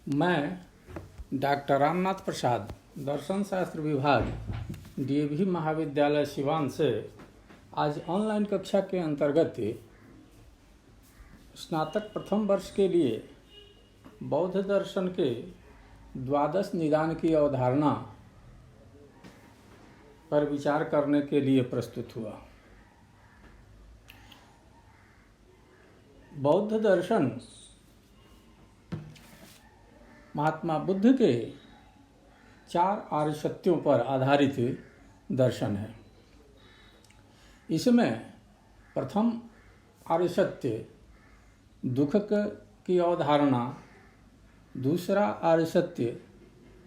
मैं डॉक्टर रामनाथ प्रसाद, दर्शन शास्त्र विभाग, डीएवी महाविद्यालय सिवान से आज ऑनलाइन कक्षा के अंतर्गत स्नातक प्रथम वर्ष के लिए बौद्ध दर्शन के द्वादश निदान की अवधारणा पर विचार करने के लिए प्रस्तुत हुआ। बौद्ध दर्शन महात्मा बुद्ध के 4 आर्य सत्यों पर आधारित दर्शन है। इसमें प्रथम आर्य सत्य दुख की अवधारणा, दूसरा आर्य सत्य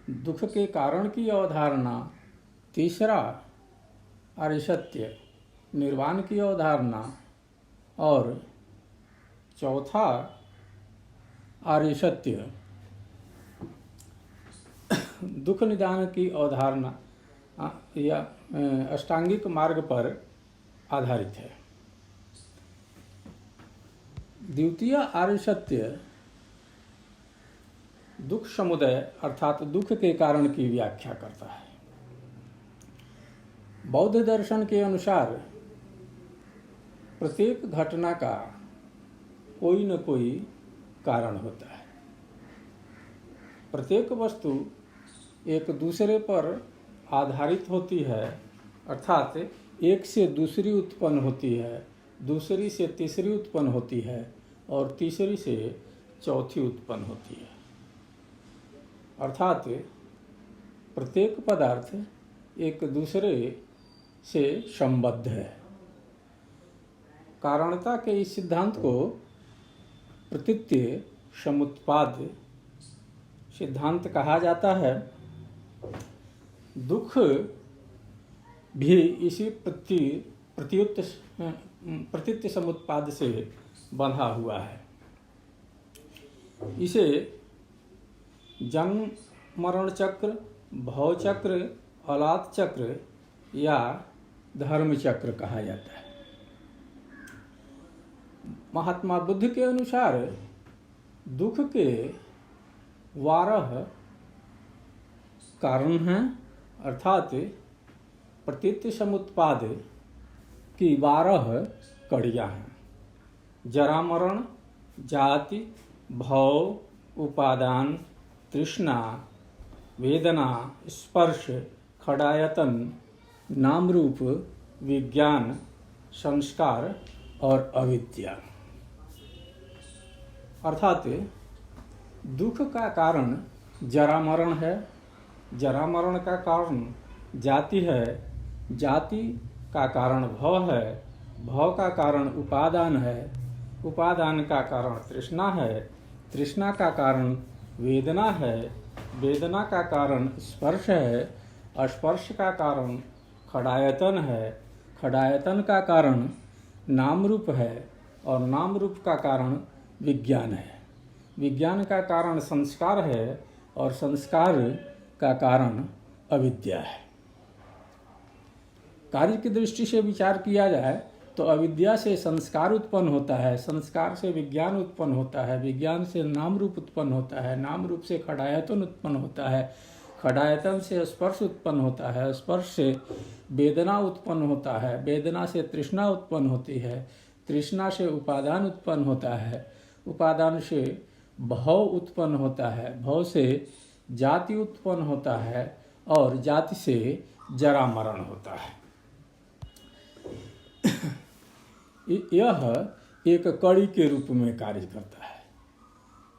दुख के कारण की अवधारणा, तीसरा आर्य सत्य निर्वाण की अवधारणा और चौथा आर्य सत्य दुख निदान की अवधारणा या अष्टांगिक मार्ग पर आधारित है। द्वितीय आर्य सत्य दुख समुदय अर्थात दुख के कारण की व्याख्या करता है। बौद्ध दर्शन के अनुसार प्रत्येक घटना का कोई न कोई कारण होता है। प्रत्येक वस्तु एक दूसरे पर आधारित होती है, अर्थात एक से दूसरी उत्पन्न होती है, दूसरी से तीसरी उत्पन्न होती है और तीसरी से चौथी उत्पन्न होती है। अर्थात प्रत्येक पदार्थ एक दूसरे से संबद्ध है। कारणता के इस सिद्धांत को प्रतीत्य समुत्पाद सिद्धांत कहा जाता है। दुख भी इसी प्रतीत्य समुत्पाद से बंधा हुआ है। इसे जन्म मरण चक्र, भव चक्र, औलाद चक्र या धर्म चक्र कहा जाता है। महात्मा बुद्ध के अनुसार दुख के 12 कारण हैं, अर्थात प्रतीत्य समुत्पाद की 12 कड़ियाँ हैं। जरा मरण, जाति, भव, उपादान, तृष्णा, वेदना, स्पर्श, खडायतन, नाम रूप, विज्ञान, संस्कार और अविद्या। अर्थात दुख का कारण जरा मरण है, जरा मरण का कारण जाति है, जाति का कारण भव है, भव का कारण उपादान है, उपादान का कारण तृष्णा है, तृष्णा का कारण वेदना है, वेदना का कारण स्पर्श है, स्पर्श का कारण खडायतन है, खडायतन का कारण नाम रूप है और नाम रूप का कारण विज्ञान है, विज्ञान का कारण संस्कार है और संस्कार का कारण अविद्या है। कार्य की दृष्टि से विचार किया जाए तो अविद्या से संस्कार उत्पन्न होता है, संस्कार से विज्ञान उत्पन्न होता है, विज्ञान से नाम रूप उत्पन्न होता है, नाम रूप से खडायतन उत्पन्न होता है, खडायतन से स्पर्श उत्पन्न होता है, स्पर्श से वेदना उत्पन्न होता है, वेदना से तृष्णा उत्पन्न होती है, तृष्णा से उपादान उत्पन्न होता है, उपादान से भव उत्पन्न होता है, भव से जाति उत्पन्न होता है और जाति से जरा मरण होता है। यह एक कड़ी के रूप में कार्य करता है।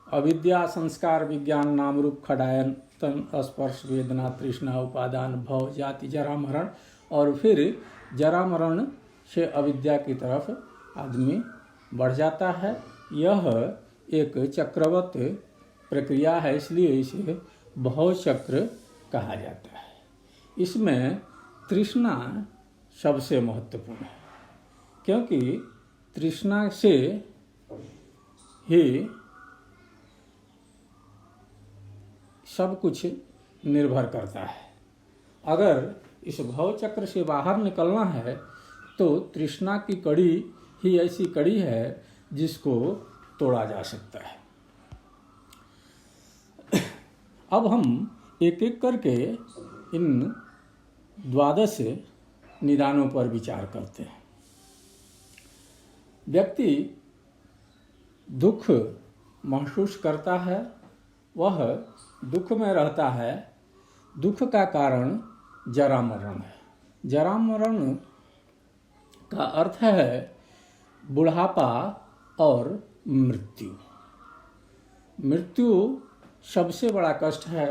अविद्या, संस्कार, विज्ञान, नाम रूप, खडायतन, स्पर्श, वेदना, तृष्णा, उपादान, भव, जाति, जरा मरण और फिर जरा मरण से अविद्या की तरफ आदमी बढ़ जाता है। यह एक चक्रवत प्रक्रिया है, इसलिए इसे भव चक्र कहा जाता है। इसमें तृष्णा सबसे महत्वपूर्ण है, क्योंकि तृष्णा से ही सब कुछ निर्भर करता है। अगर इस भव चक्र से बाहर निकलना है तो तृष्णा की कड़ी ही ऐसी कड़ी है जिसको तोड़ा जा सकता है। अब हम एक एक करके इन 12 निदानों पर विचार करते हैं। व्यक्ति दुख महसूस करता है, वह दुख में रहता है। दुख का कारण जरा मरण है। जरा मरण का अर्थ है बुढ़ापा और मृत्यु। मृत्यु सबसे बड़ा कष्ट है।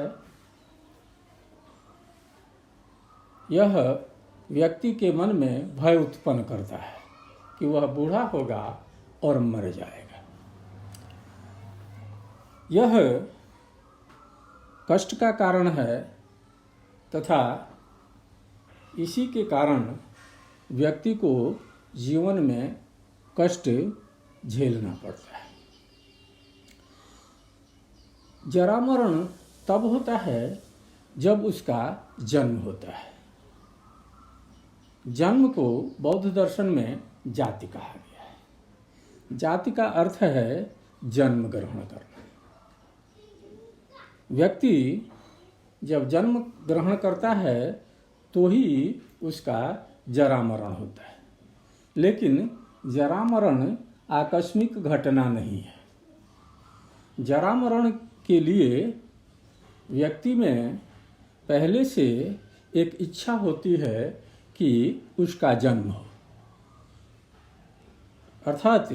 यह व्यक्ति के मन में भय उत्पन्न करता है कि वह बूढ़ा होगा और मर जाएगा। यह कष्ट का कारण है तथा इसी के कारण व्यक्ति को जीवन में कष्ट झेलना पड़ता है। जरा मरण तब होता है जब उसका जन्म होता है। जन्म को बौद्ध दर्शन में जाति कहा गया है। जाति का अर्थ है जन्म ग्रहण करना। व्यक्ति जब जन्म ग्रहण करता है तो ही उसका जरा मरण होता है। लेकिन जरा मरण आकस्मिक घटना नहीं है। जरा मरण के लिए व्यक्ति में पहले से एक इच्छा होती है कि उसका जन्म हो, अर्थात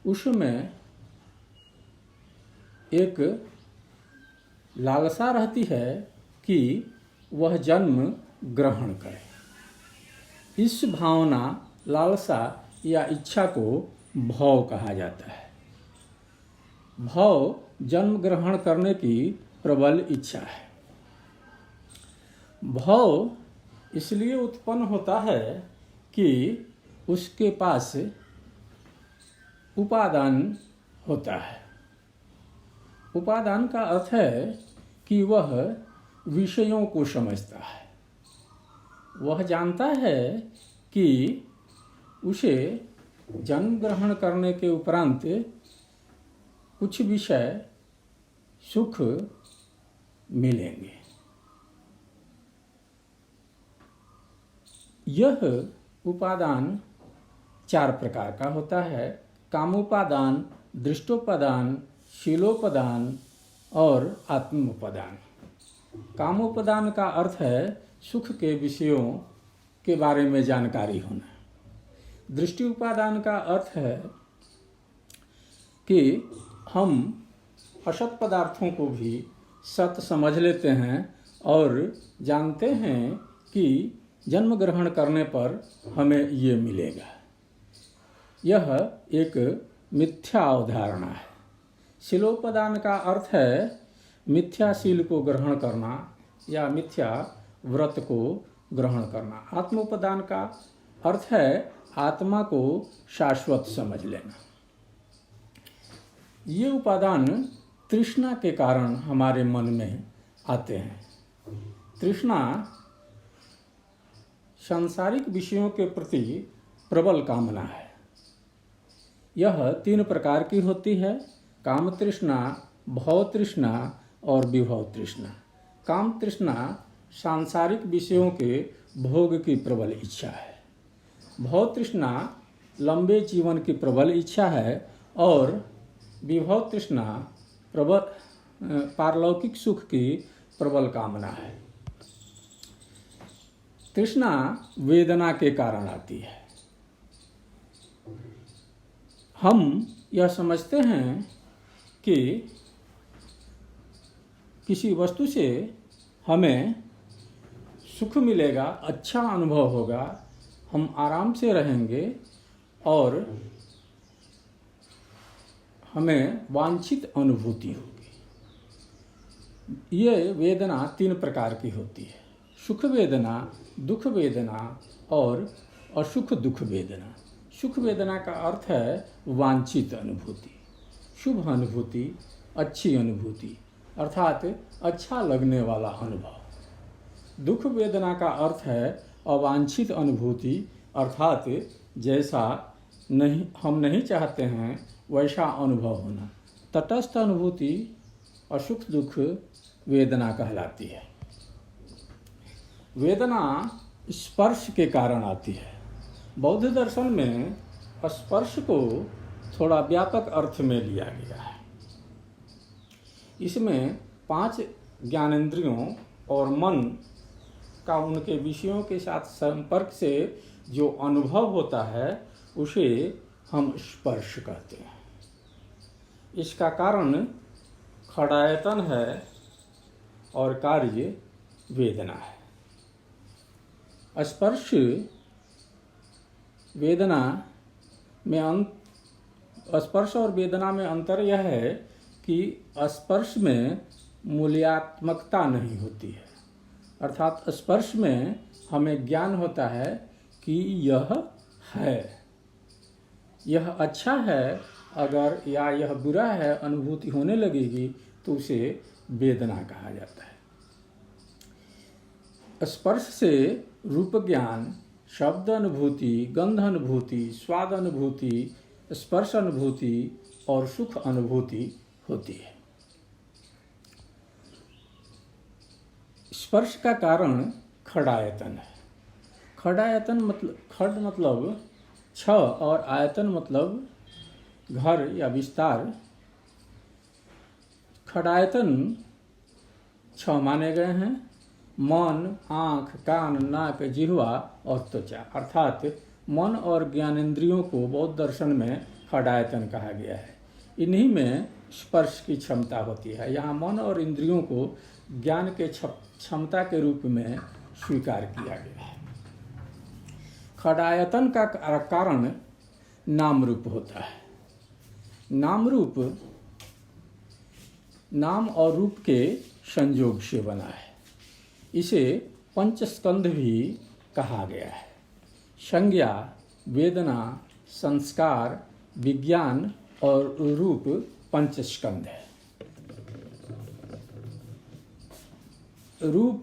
उसमें एक लालसा रहती है कि वह जन्म ग्रहण करे। इस भावना, लालसा या इच्छा को भाव कहा जाता है। भाव जन्म ग्रहण करने की प्रबल इच्छा है। भाव इसलिए उत्पन्न होता है कि उसके पास उपादान होता है। उपादान का अर्थ है कि वह विषयों को समझता है। वह जानता है कि उसे जन्म ग्रहण करने के उपरांत कुछ विषय सुख मिलेंगे। यह उपादान 4 प्रकार का होता है: कामोपादान, दृष्टोपादान, शीलोपादान और आत्मोपादान। कामोपादान का अर्थ है सुख के विषयों के बारे में जानकारी होना। दृष्टि उपादान का अर्थ है कि हम असत पदार्थों को भी सत समझ लेते हैं और जानते हैं कि जन्म ग्रहण करने पर हमें ये मिलेगा। यह एक मिथ्या अवधारणा है। शीलोपादान का अर्थ है मिथ्या शील को ग्रहण करना या मिथ्या व्रत को ग्रहण करना। आत्मोपादान का अर्थ है आत्मा को शाश्वत समझ लेना। ये उपादान तृष्णा के कारण हमारे मन में आते हैं। तृष्णा सांसारिक विषयों के प्रति प्रबल कामना है। यह 3 प्रकार की होती है: काम तृष्णा, भव तृष्णा और विभव तृष्णा। काम तृष्णा सांसारिक विषयों के भोग की प्रबल इच्छा है। भव तृष्णा लंबे जीवन की प्रबल इच्छा है और विभव तृष्णा पारलौकिक सुख की प्रबल कामना है। तृष्णा वेदना के कारण आती है। हम यह समझते हैं कि किसी वस्तु से हमें सुख मिलेगा, अच्छा अनुभव होगा, हम आराम से रहेंगे और हमें वांछित अनुभूति होगी। ये वेदना 3 प्रकार की होती है: सुख वेदना, दुख वेदना और असुख दुख वेदना। सुख वेदना का अर्थ है वांछित अनुभूति, शुभ अनुभूति, अच्छी अनुभूति, अर्थात अच्छा लगने वाला अनुभव। दुख वेदना का अर्थ है अवांछित अनुभूति, अर्थात जैसा हम नहीं चाहते हैं वैसा अनुभव होना। तटस्थ अनुभूति और सुख दुख वेदना कहलाती है। वेदना स्पर्श के कारण आती है। बौद्ध दर्शन में स्पर्श को थोड़ा व्यापक अर्थ में लिया गया है। इसमें 5 ज्ञानेंद्रियों और मन का उनके विषयों के साथ संपर्क से जो अनुभव होता है उसे हम स्पर्श कहते हैं। इसका कारण खड़ायतन है और कार्य वेदना है। स्पर्श वेदना में स्पर्श और वेदना में अंतर यह है कि स्पर्श में मूल्यात्मकता नहीं होती है, अर्थात स्पर्श में हमें ज्ञान होता है कि यह है, यह अच्छा है अगर, या यह बुरा है अनुभूति होने लगेगी तो उसे वेदना कहा जाता है। स्पर्श से रूप ज्ञान, शब्द अनुभूति, गंध अनुभूति, स्वाद अनुभूति, स्पर्श अनुभूति और सुख अनुभूति होती है। स्पर्श का कारण खड़ायतन है। खड़ायतन मतलब, खड़ मतलब 6 और आयतन मतलब घर या विस्तार। खड़ायतन 6 माने गए हैं: मन, आँख, कान, नाक, जिह्वा और त्वचा। अर्थात मन और ज्ञानेंद्रियों को बौद्ध दर्शन में खड़ायतन कहा गया है। इन्हीं में स्पर्श की क्षमता होती है। यहाँ मन और इंद्रियों को ज्ञान के क्षमता के रूप में स्वीकार किया गया है। खड़ायतन का कारण नाम रूप होता है। नाम रूप नाम और रूप के संयोग से बना है। इसे पंचस्कंध भी कहा गया है। संज्ञा, वेदना, संस्कार, विज्ञान और रूप पंचस्कंध है। रूप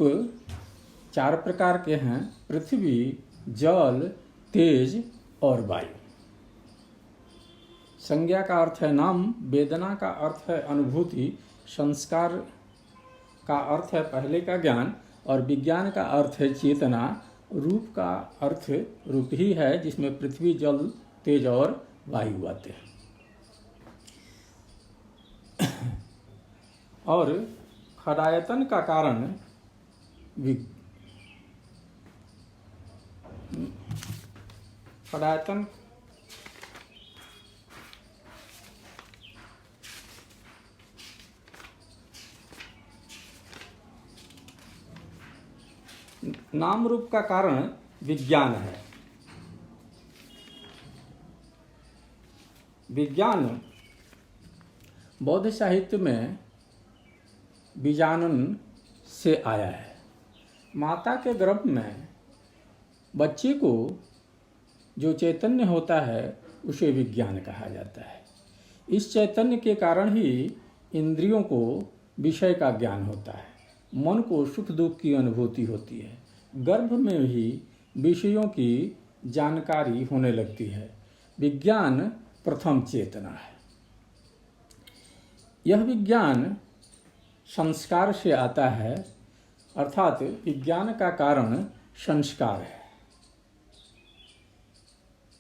4 प्रकार के हैं: पृथ्वी, जल, तेज और वायु। संज्ञा का अर्थ है नाम, वेदना का अर्थ है अनुभूति, संस्कार का अर्थ है पहले का ज्ञान और विज्ञान का अर्थ है चेतना। रूप का अर्थ रूप ही है जिसमें पृथ्वी, जल, तेज और वायु आते हैं। और खड़ायतन का कारण खड़ायतन नाम रूप का कारण विज्ञान है। विज्ञान बौद्ध साहित्य में बीजानन से आया है। माता के गर्भ में बच्चे को जो चैतन्य होता है उसे विज्ञान कहा जाता है। इस चैतन्य के कारण ही इंद्रियों को विषय का ज्ञान होता है, मन को सुख दुख की अनुभूति होती है, गर्भ में ही विषयों की जानकारी होने लगती है। विज्ञान प्रथम चेतना है। यह विज्ञान संस्कार से आता है, अर्थात विज्ञान का कारण संस्कार है।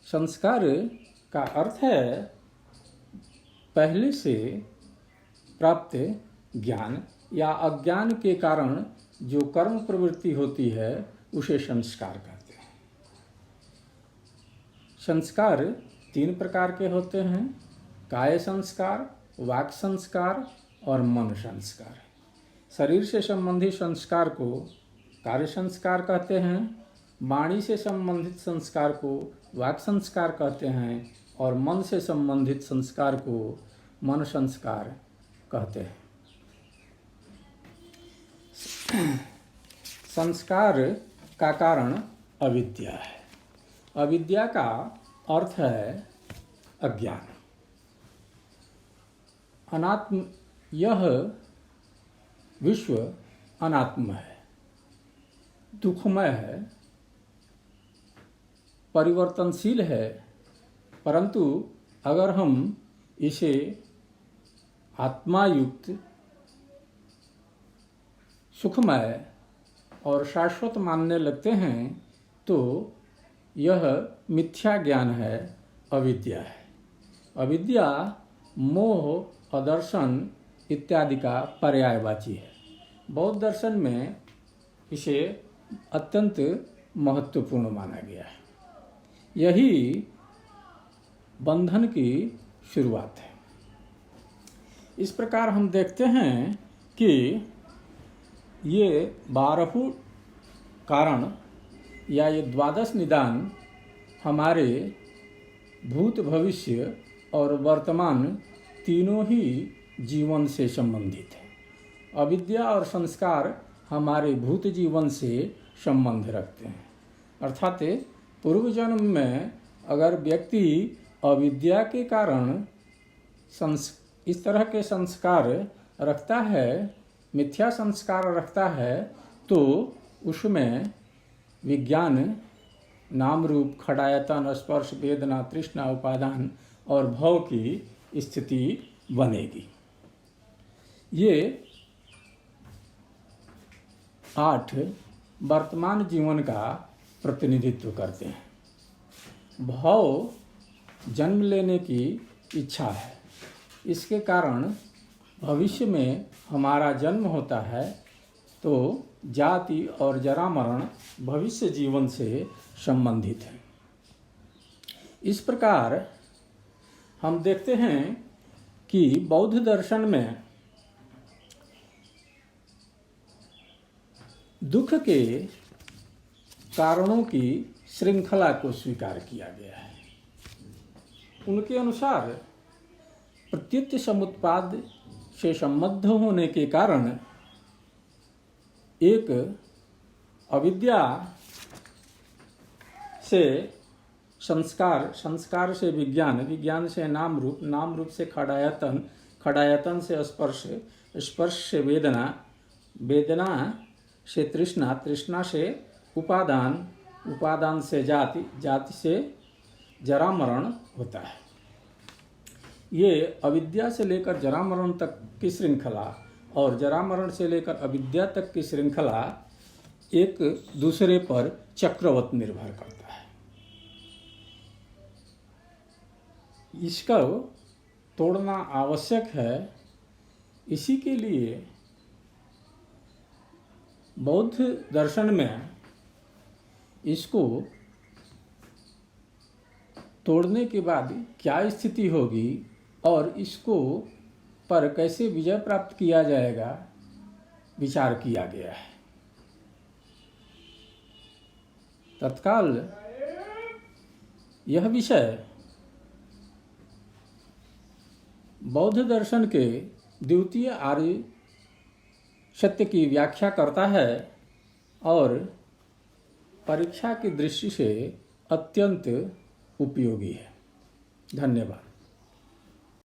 संस्कार का अर्थ है पहले से प्राप्त ज्ञान या अज्ञान के कारण जो कर्म प्रवृत्ति होती है उसे संस्कार कहते हैं। संस्कार 3 प्रकार के होते हैं: काय संस्कार, वाक् संस्कार और मन संस्कार। शरीर से संबंधित संस्कार को कार्य संस्कार कहते हैं, वाणी से संबंधित संस्कार को वाक् संस्कार कहते हैं और मन से संबंधित संस्कार को मन संस्कार कहते हैं। संस्कार का कारण अविद्या है। अविद्या का अर्थ है अज्ञान। अनात्म, यह विश्व अनात्म है, दुखमय है, परिवर्तनशील है, परंतु अगर हम इसे आत्मायुक्त सुखमय और शाश्वत मानने लगते हैं तो यह मिथ्या ज्ञान है, अविद्या है। अविद्या मोह, अदर्शन इत्यादि का पर्यायवाची है। बौद्ध दर्शन में इसे अत्यंत महत्वपूर्ण माना गया है। यही बंधन की शुरुआत है। इस प्रकार हम देखते हैं कि ये 12 कारण या ये 12 निदान हमारे भूत, भविष्य और वर्तमान तीनों ही जीवन से संबंधित है। अविद्या और संस्कार हमारे भूत जीवन से संबंध रखते हैं। अर्थात पूर्व जन्म में अगर व्यक्ति अविद्या के कारण इस तरह के संस्कार रखता है, मिथ्या संस्कार रखता है, तो उसमें विज्ञान, नाम रूप, खडायतन, स्पर्श, वेदना, तृष्णा, उपादान और भव की स्थिति बनेगी। ये 8 वर्तमान जीवन का प्रतिनिधित्व करते हैं। भव जन्म लेने की इच्छा है, इसके कारण भविष्य में हमारा जन्म होता है, तो जाति और जरा मरण भविष्य जीवन से संबंधित है। इस प्रकार हम देखते हैं कि बौद्ध दर्शन में दुख के कारणों की श्रृंखला को स्वीकार किया गया है। उनके अनुसार प्रत्युत समुत्पाद से संबद्ध होने के कारण एक अविद्या से संस्कार, संस्कार से विज्ञान, विज्ञान से नाम रूप, नाम रूप से खडायतन, खडायतन से स्पर्श, स्पर्श से वेदना, वेदना से तृष्णा, तृष्णा से उपादान, उपादान से जाति, जाति से जरा मरण होता है। ये अविद्या से लेकर जरा मरण तक की श्रृंखला और जरा मरण से लेकर अविद्या तक की श्रृंखला एक दूसरे पर चक्रवत निर्भर करता है। इसका तोड़ना आवश्यक है। इसी के लिए बौद्ध दर्शन में इसको तोड़ने के बाद क्या स्थिति होगी और इसको पर कैसे विजय प्राप्त किया जाएगा, विचार किया गया है। तत्काल यह विषय बौद्ध दर्शन के द्वितीय आर्य सत्य की व्याख्या करता है और परीक्षा की दृष्टि से अत्यंत उपयोगी है। धन्यवाद।